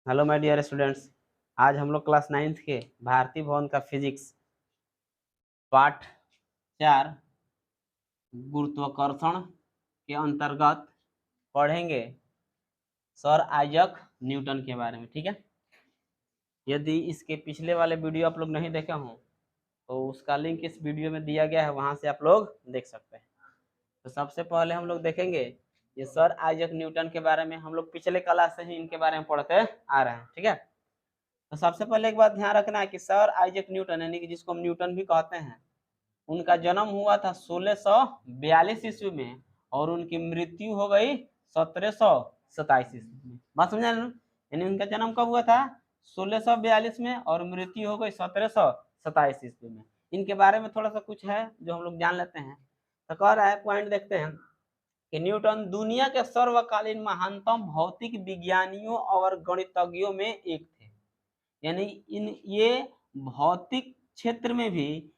Hello my dear students. आज हम लोग क्लास 9th के भारतीय भवन का फिजिक्स पार्ट 4 गुरुत्वाकर्षण के अंतर्गत पढ़ेंगे सर आइजक न्यूटन के बारे में। ठीक है, यदि इसके पिछले वाले वीडियो आप लोग नहीं देखे हों तो उसका लिंक इस वीडियो में दिया गया है, वहां से आप लोग देख सकते हैं। तो सबसे पहले हम लोग देखेंगे ये सर आइजक न्यूटन के बारे में। हम लोग पिछले क्लास से ही इनके बारे में पढ़ते आ रहे हैं। ठीक है, तो सबसे पहले एक बात ध्यान रखना है कि सर आइजक न्यूटन यानी कि जिसको हम न्यूटन भी कहते हैं, उनका जन्म हुआ था 1642 ईस्वी में और उनकी मृत्यु हो गई 1727 ईस्वी में। बात समझा ना? यानी उनका जन्म कब हुआ था? 1642 में और मृत्यु हो गई 1727 ईस्वी में। इनके बारे में थोड़ा सा कुछ है जो हम लोग जान लेते हैं। तो कह रहा है, पॉइंट देखते हैं कि न्यूटन दुनिया के सर्वकालीन महानतम भौतिक विज्ञानियों और गणितज्ञों में एक थे। यानी ये भौतिक क्षेत्र में भी,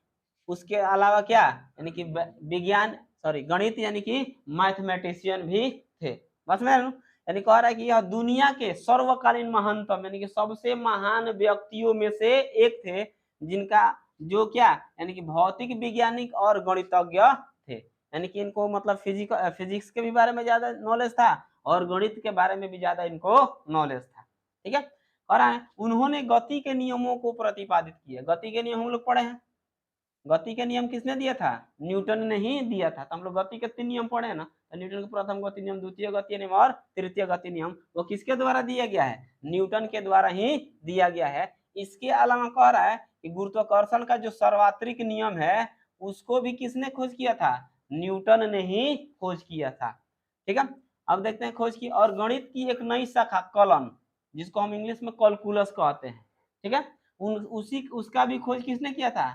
उसके अलावा क्या, यानी कि विज्ञान गणित यानी कि मैथमेटिशियन भी थे। बस में यानी कह रहा है कि यह दुनिया के सर्वकालीन महानतम यानी कि सबसे महान व्यक्तियों में से एक थे, जिनका जो क्या यानी कि भौतिक वैज्ञानिक और गणितज्ञ थे। यानी कि इनको मतलब फिजिक्स के भी बारे में ज्यादा नॉलेज था और गणित के बारे में भी ज्यादा इनको नॉलेज था। ठीक है, और उन्होंने गति के नियमों को प्रतिपादित किया। गति के नियम हम लोग पढ़े हैं। गति के नियम किसने दिया था? न्यूटन ने ही दिया था। तो हम लोग गति के 3 नियम पढ़े हैं ना। तो न्यूटन का प्रथम गति नियम, द्वितीय गति नियम और तृतीय गति नियम वो किसके द्वारा दिया गया है? न्यूटन के द्वारा ही दिया गया है। इसके अलावा कह रहा है कि गुरुत्वाकर्षण का जो सार्वत्रिक नियम है उसको भी किसने खोज किया था? न्यूटन ने ही खोज किया था। ठीक है, अब देखते हैं खोज की। और गणित की एक नई शाखा कलन, जिसको हम इंग्लिश में कैलकुलस कहते हैं। ठीक है, उसका भी खोज किसने किया था?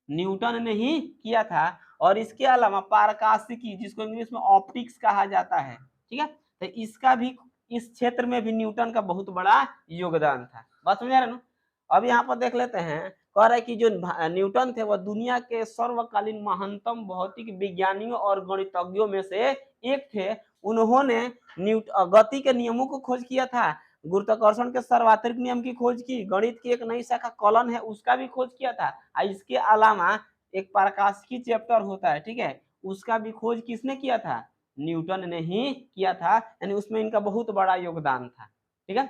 न्यूटन ने ही किया था। और इसके अलावा पारकाशिकी, जिसको इंग्लिश में ऑप्टिक्स कहा जाता है, ठीक है, तो इसका भी, इस क्षेत्र में भी न्यूटन का बहुत बड़ा योगदान था। बात समझ रहे ना? अब यहाँ पर देख लेते हैं, कह रहा है कि जो न्यूटन थे वह दुनिया के सर्वकालीन महानतम भौतिक विज्ञानियों और गणितज्ञों में से एक थे। उन्होंने गति के नियमों को खोज किया था, गुरुत्वाकर्षण के सार्वत्रिक नियम की खोज की, गणित की एक नई शाखा कलन है उसका भी खोज किया था। इसके अलावा एक प्रकाशिकी चैप्टर होता है, ठीक है, उसका भी खोज किसने किया था? न्यूटन ने ही किया था। यानी उसमें इनका बहुत बड़ा योगदान था। ठीक है,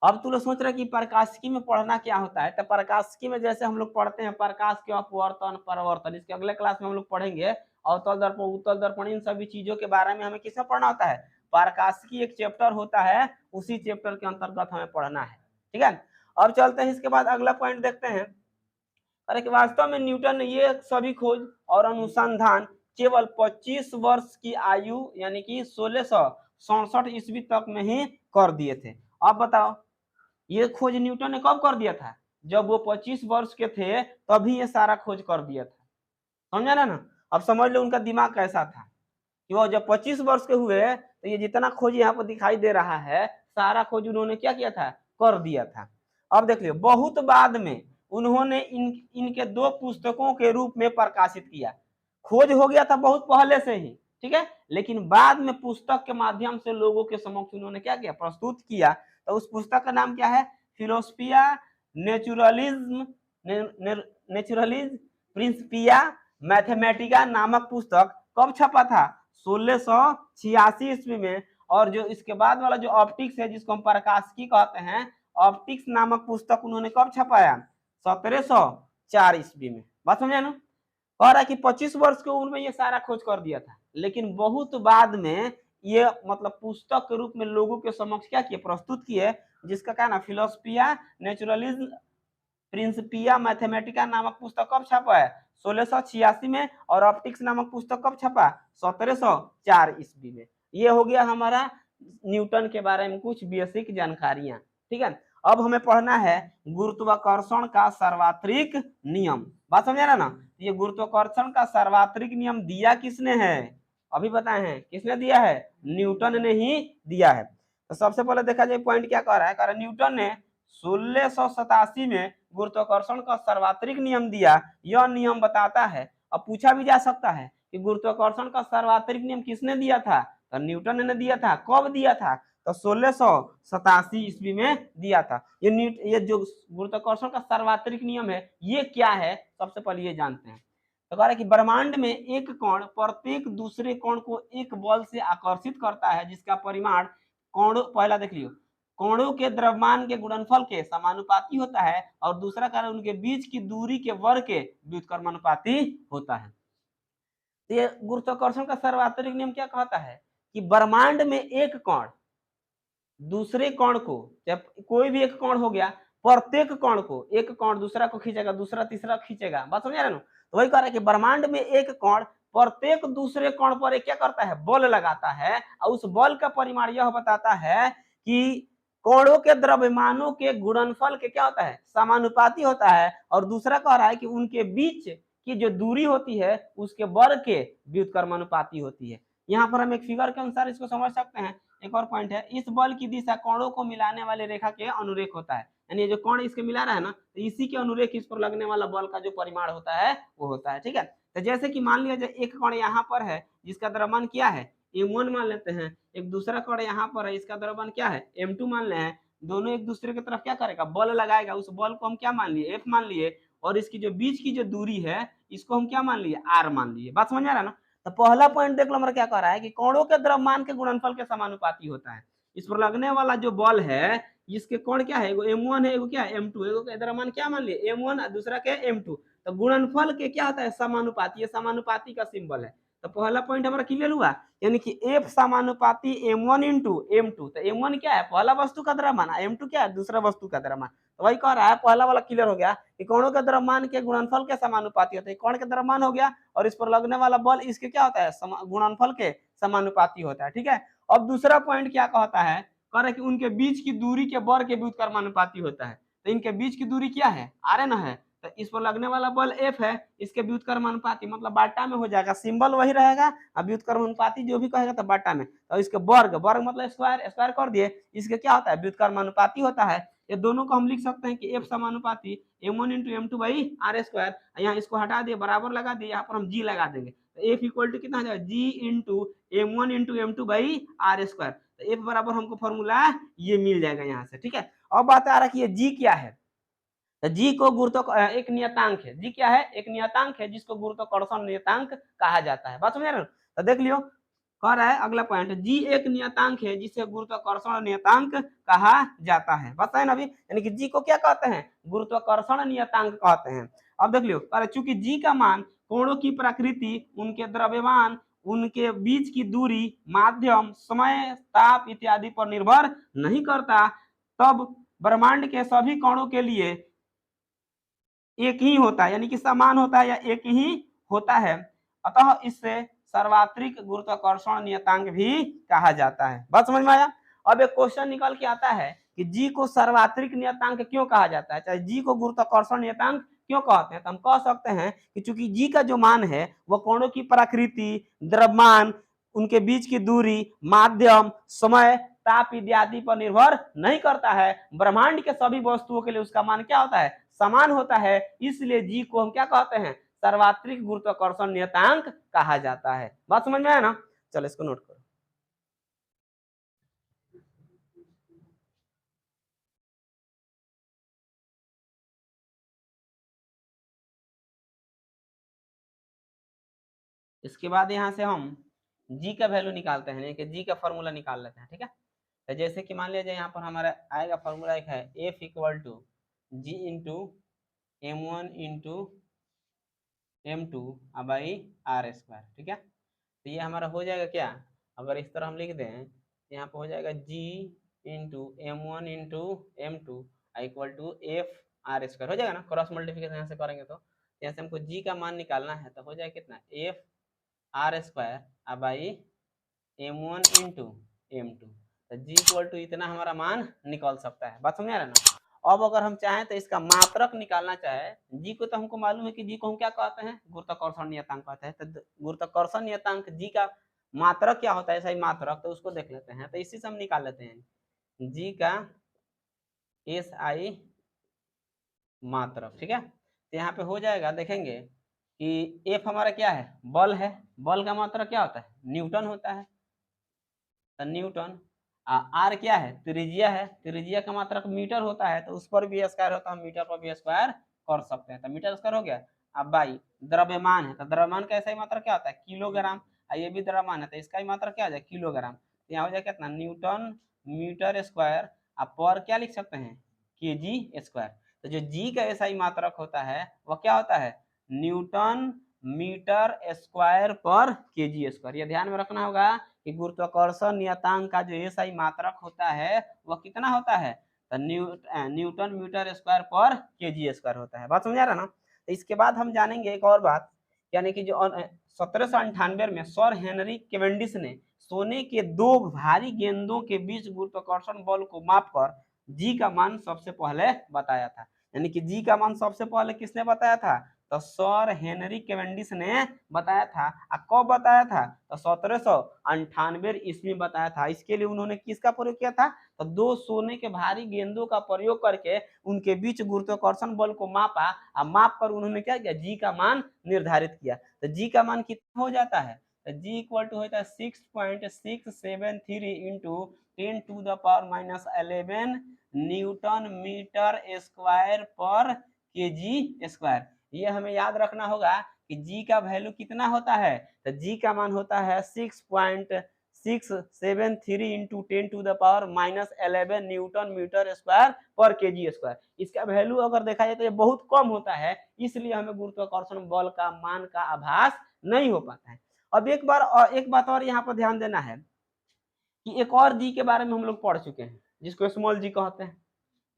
अब तू लोग सोच रहे कि प्रकाशिकी में पढ़ना क्या होता है। तो प्रकाशिकी में जैसे हम लोग पढ़ते हैं प्रकाश के अपवर्तन, परावर्तन, इसके अगले क्लास में हम लोग पढ़ेंगे। अवतल दर्पण, उत्तल दर्पण, इन सभी चीजों के बारे में हमें किसमें पढ़ना होता है? प्रकाशिकी एक चैप्टर होता है, उसी चैप्टर के अंतर्गत हमें पढ़ना है। ठीक है, अब चलते हैं इसके बाद अगला पॉइंट देखते हैं। अरे कि वास्तव में न्यूटन ने ये सभी खोज और अनुसंधान केवल 25 वर्ष की आयु यानी कि 1667 ईस्वी तक में ही कर दिए थे। अब बताओ, ये खोज न्यूटन ने कब कर दिया था? जब वो 25 वर्ष के थे तभी ये सारा खोज कर दिया था। समझा ना? अब समझ लो उनका दिमाग कैसा था कि वो जब 25 वर्ष के हुए तो ये जितना खोज यहाँ पर दिखाई दे रहा है सारा खोज उन्होंने क्या किया था? कर दिया था। अब देख लियो, बहुत बाद में उन्होंने इनके 2 पुस्तकों के रूप में प्रकाशित किया। खोज हो गया था बहुत पहले से ही, ठीक है, लेकिन बाद में पुस्तक के माध्यम से लोगों के समक्ष उन्होंने क्या किया? प्रस्तुत किया। तो उस पुस्तक का नाम क्या है? फिलोसफिया नेचुरलिज्म प्रिंसिपिया मैथमेटिका नामक पुस्तक कब छपा था? 1686 ईस्वी में। और जो इसके बाद वाला जो ऑप्टिक्स है, जिसको हम प्रकाशिकी कहते हैं, ऑप्टिक्स नामक पुस्तक उन्होंने कब छपाया? 1704 ईस्वी में। बात समझे ना? कह रहा है कि 25 वर्ष की उम्र में ये सारा खोज कर दिया था, लेकिन बहुत बाद में ये मतलब पुस्तक के रूप में लोगों के समक्ष क्या किए? प्रस्तुत किए, जिसका क्या ना फिलोसफिया नेचुरलिज्म प्रिंसिपिया मैथमेटिका नामक पुस्तक कब छपा है? 1686 में। और ऑप्टिक्स नामक पुस्तक कब छपा? 1704 ईस्वी में। ये हो गया हमारा न्यूटन के बारे में कुछ बेसिक जानकारियां। ठीक है, अब हमें पढ़ना है गुरुत्वाकर्षण का सार्वत्रिक नियम। बात समझा ना? ये गुरुत्वाकर्षण का सार्वत्रिक नियम दिया किसने है? अभी बताए हैं किसने दिया है? न्यूटन ने ही दिया है। तो सबसे पहले देखा जाए पॉइंट क्या कह रहा है। कह रहा है न्यूटन ने 1687 में गुरुत्वाकर्षण का सार्वत्रिक नियम दिया। यह नियम बताता है, अब पूछा भी जा सकता है कि गुरुत्वाकर्षण का सार्वत्रिक नियम किसने दिया था? तो न्यूटन ने दिया था। कब दिया था? तो 1687 ईस्वी में दिया था। ये जो गुरुत्वाकर्षण का सार्वत्रिक नियम है ये क्या है, सबसे पहले ये जानते हैं। तो कह रहा है कि ब्रह्मांड में एक कण प्रत्येक दूसरे कण को एक बल से आकर्षित करता है जिसका परिमाण कोणों, पहला देख लियो, कोणों के द्रव्यमान के गुणनफल के समानुपाती होता है, और दूसरा कारण उनके बीच की दूरी के वर्ग के व्युत्क्रमानुपाती होता है। तो ये गुरुत्वाकर्षण का सार्वत्रिक नियम क्या कहता है कि ब्रह्मांड में एक कण दूसरे कण को, जब कोई भी एक कण हो गया, प्रत्येक कण को, एक कण दूसरा को खींचेगा, दूसरा तीसरा खींचेगा, बात समझ रहे ना। तो वही कह रहा है कि ब्रह्मांड में एक कण प्रत्येक दूसरे कण पर क्या करता है, बल लगाता है, और उस बल का परिमाण यह बताता है कि कणों के द्रव्यमानों के गुणनफल के क्या होता है, समानुपाती होता है, और दूसरा कह रहा है कि उनके बीच की जो दूरी होती है उसके वर्ग के व्युत्क्रमानुपाती होती है। यहाँ पर हम एक फिगर के अनुसार इसको समझ सकते हैं। एक और पॉइंट है, इस बल की दिशा कणों को मिलाने वाली रेखा के अनुरेख होता है, यानी जो कण इसके मिला रहा है ना, तो इसी के अनुरेख इस पर लगने वाला बल का जो परिमाण होता है वो होता है। ठीक है, तो जैसे कि मान लिया जाए एक कण यहाँ पर है जिसका द्रव्यमान क्या है m1 मान लेते हैं, एक दूसरा कण यहाँ पर है इसका द्रव्यमान क्या है m2 मान ले हैं, दोनों एक दूसरे की तरफ क्या करेगा, बल लगाएगा, उस बल को हम क्या मान लिए, f मान लिए, और इसकी जो बीच की जो दूरी है इसको हम क्या मान लिए, r मान लिए। बात समझ आ रहा है ना। तो पहला पॉइंट देख लो हमारा क्या कह रहा है कि कणों के द्रव्यमान के गुणनफल के समानुपाती होता है। इस पर लगने वाला जो बल है इसके कोण क्या है, एगो m1 है, एगो क्या है m2, एगो का द्रव्यमान क्या मान लिए m1 और दूसरा क्या m2, तो गुणनफल के क्या होता है, समानुपाती, ये समानुपाती का सिंबल है। तो पहला पॉइंट हमारा क्लियर हुआ, यानी कि f समानुपाती m1 इंटू m2, तो m1 क्या है, पहला वस्तु का द्रव्यमान, m2 क्या है, दूसरा वस्तु का द्रव्यमान। तो वही कह रहा है, पहला वाला क्लियर हो गया कि कणों के द्रव्यमान के गुणनफल के समानुपाती होते हैं, कण के द्रव्यमान हो गया और इस पर लगने वाला बल इसके क्या होता है, गुणनफल के समानुपाती होता है। ठीक है, अब दूसरा पॉइंट क्या कहता है, कह रहा है कि उनके बीच की दूरी के वर्ग के व्युत्क्रमानुपाती होता है। तो इनके बीच की दूरी क्या है, rn है, तो इस पर लगने वाला बल f है, इसके व्युत्क्रमानुपाती मतलब बाटा में हो जाएगा, सिंबल वही रहेगा, अब व्युत्क्रमानुपाती जो भी कहेगा तो बाटा में, तो इसके वर्ग, वर्ग मतलब स्क्वायर, स्क्वायर कर दिए, इसके क्या होता है, व्युत्क्रमानुपाती होता है। ये दोनों को हम लिख सकते हैं कि f समानुपाती m1 into M two by R square, यहाँ इसको हटा दिए, बराबर लगा दिए, यहाँ पर हम g लगा देंगे, तो f इक्वल टू कितना हो जाएगा, g into m1 into m2 by R square, तो f बराबर हमको फॉर्मूला ये मिल जाएगा यहाँ से। ठीक है, अब बात आ रहा है कि ये g क्या है, तो g को गुरुत्व एक नियतांक है, g क्या है, एक नियतांक है जिसको गुरुत्वाकर्षण नियतांक कहा जाता है। बात समझ रहे हो, तो देख लियो, कह रहा है अगला पॉइंट, g एक नियतांक है जिसे गुरुत्वाकर्षण नियतांक कहा जाता है। बताए ना अभी, यानी कि g को क्या कहते हैं, गुरुत्वाकर्षण नियतांक कहते हैं। अब देख लियो, चूंकि g का मान कोणों की प्रकृति, उनके द्रव्यमान, उनके बीच की दूरी, माध्यम, समय, ताप इत्यादि पर निर्भर नहीं करता, तब ब्रह्मांड के सभी कणों के लिए एक ही होता है, यानी कि समान होता है या एक ही होता है, अतः इससे सर्वात्रिक गुरुत्वाकर्षण नियतांक भी कहा जाता है। बात समझ में आया। अब एक क्वेश्चन निकल के आता है कि जी को सर्वात्रिक नियतांक क्यों कहा जाता है, चाहे जी को गुरुत्वाकर्षण नियतांक क्यों कहते हैं, तो हम कह सकते हैं कि चूंकि जी का जो मान है वह कोणों की प्रकृति, द्रव्यमान, उनके बीच की दूरी, माध्यम, समय, ताप इत्यादि पर निर्भर नहीं करता है, ब्रह्मांड के सभी वस्तुओं के लिए उसका मान क्या होता है, समान होता है, इसलिए जी को हम क्या कहते हैं, सर्वात्रिक गुरुत्वाकर्षण नियतांक कहा जाता है। बात समझ में आया ना, चलो इसको नोट करो। इसके बाद यहाँ से हम जी का वैल्यू निकालते हैं, यानी कि जी का फॉर्मूला निकाल लेते हैं। ठीक है, तो जैसे कि मान लीजिए यहाँ पर हमारा आएगा फॉर्मूला, एक है F equal to G into m1 into m2 by R square. ठीक है, तो ये हमारा हो जाएगा क्या, अगर इस तरह हम लिख दें तो यहाँ पर हो जाएगा g into m1 into m2 equal to F R square, हो जाएगा ना, क्रॉस मल्टीप्लिकेशन यहाँ से करेंगे तो यहाँ से हमको g का मान निकालना है, तो हो जाएगा कितना, F R square by m1 into m2, तो g इक्वल टू इतना हमारा मान निकल सकता है। बात समझ आ रहा है ना। अब अगर हम चाहें तो इसका मात्रक निकालना चाहे, जी को तो हमको मालूम है कि जी को हम क्या कहते हैं, गुरुत्वाकर्षण नियतांक कहते हैं, तो गुरुत्वाकर्षण नियतांक जी का मात्रक क्या होता है, ऐसा ही मात्रक, तो उसको देख लेते हैं, तो इसी से हम निकाल लेते हैं जी का एस आई मात्रक। ठीक है, तो यहाँ पे हो जाएगा, देखेंगे कि एफ हमारा क्या है, बल है, बल का मात्रक क्या होता है, न्यूटन होता है, तो न्यूटन आर क्या है, त्रिज्या है, त्रिज्या का मात्रक मीटर होता है, तो उस पर भी स्क्वायर होता है, मीटर पर भी स्क्वायर कर सकते हैं, तो मीटर स्क्वायर हो गया। अब भाई द्रव्यमान है, तो द्रव्यमान का ऐसा ही मात्रक क्या होता है, किलोग्राम। ये भी द्रव्यमान है, तो इसका ही मात्रक क्या हो जाए, किलोग्राम। तो यहाँ हो जाए कितना, न्यूटन मीटर स्क्वायर। आप पर क्या लिख सकते हैं, केजी स्क्वायर। तो जो जी का ऐसा ही मात्रक होता है वह क्या होता है, न्यूटन मीटर स्क्वायर पर केजी स्क्वायर। ये ध्यान में रखना होगा कि गुरुत्वाकर्षण नियतांक का जो एसआई मात्रक होता है वह कितना होता है, तो न्यूटन मीटर स्क्वायर पर केजी स्क्वायर होता है। बात समझा रहा ना। तो इसके बाद हम जानेंगे एक और बात, यानी कि जो 1798 में सर हेनरी केवेंडिश ने सोने के दो भारी गेंदों के बीच गुरुत्वाकर्षण बल को मापकर जी का मान सबसे पहले बताया था। यानी कि जी का मान सबसे पहले किसने बताया था, तो सर हेनरी केवेंडिश ने बताया था। कब बताया था, तो 1798 ईस्वी बताया था। इसके लिए उन्होंने किसका प्रयोग किया था, तो दो सोने के भारी गेंदों का प्रयोग करके उनके बीच गुरुत्वाकर्षण बल को मापा, और माप कर उन्होंने क्या किया, जी का मान निर्धारित किया। तो जी का मान कितना हो जाता है, तो जी इक्वल टू होता है 6.673 इंटू 10⁻11 न्यूटन मीटर स्क्वायर पर केजी स्क्वायर। ये हमें याद रखना होगा कि जी का वैल्यू कितना होता है, तो जी का मान होता है 6.673 इंटू 10⁻11 न्यूटन मीटर स्क्वायर पर केजी स्क्वायर। इसका वैल्यू अगर देखा जाए तो ये बहुत कम होता है, इसलिए हमें गुरुत्वाकर्षण बल का मान का आभास नहीं हो पाता है। अब एक बात और यहाँ पर ध्यान देना है कि एक और जी के बारे में हम लोग पढ़ चुके हैं, जिसको स्मॉल जी कहते हैं।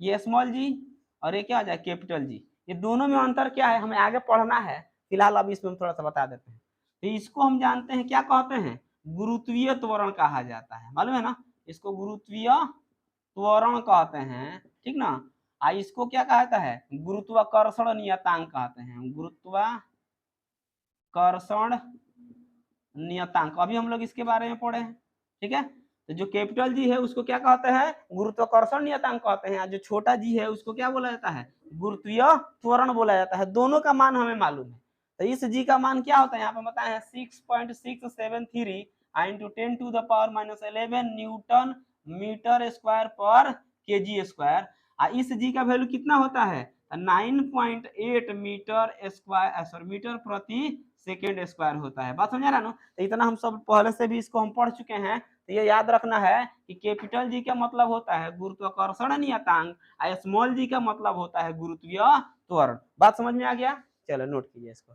ये स्मॉल जी और ये क्या हो जाए, कैपिटल जी। ये दोनों में अंतर क्या है हमें आगे पढ़ना है, फिलहाल अभी इसमें हम थोड़ा सा बता देते हैं। तो इसको हम जानते हैं क्या कहते हैं, गुरुत्वीय त्वरण कहा जाता है, मालूम है ना, इसको गुरुत्वीय त्वरण कहते हैं, ठीक ना। इसको क्या कहता है, गुरुत्वाकर्षण नियतांक कहते हैं, गुरुत्वाकर्षण नियतांक। अभी हम लोग इसके बारे में पढ़े हैं, ठीक है। तो जो कैपिटल जी है उसको क्या कहते हैं, गुरुत्वाकर्षण नियतांक कहते हैं। जो छोटा जी है उसको क्या बोला जाता है, गुरुत्वीय त्वरण बोला जाता है। दोनों का मान हमें मालूम है। तो इस जी का मान क्या होता है, यहाँ पे बताए हैं 6.673 इंटू 10⁻11 न्यूटन मीटर स्क्वायर पर केजी स्क्वायर। इस जी का वैल्यू कितना होता है, 9.8 मीटर प्रति सेकेंड स्क्वायर होता है। बात समझा रहा ना। तो इतना हम सब पहले से भी इसको हम पढ़ चुके हैं। तो ये याद रखना है कि कैपिटल जी का मतलब होता है गुरुत्वाकर्षण नियतांक, और स्मॉल जी का मतलब होता है गुरुत्वीय त्वरण। बात समझ में आ गया, चलो नोट कीजिए इसको।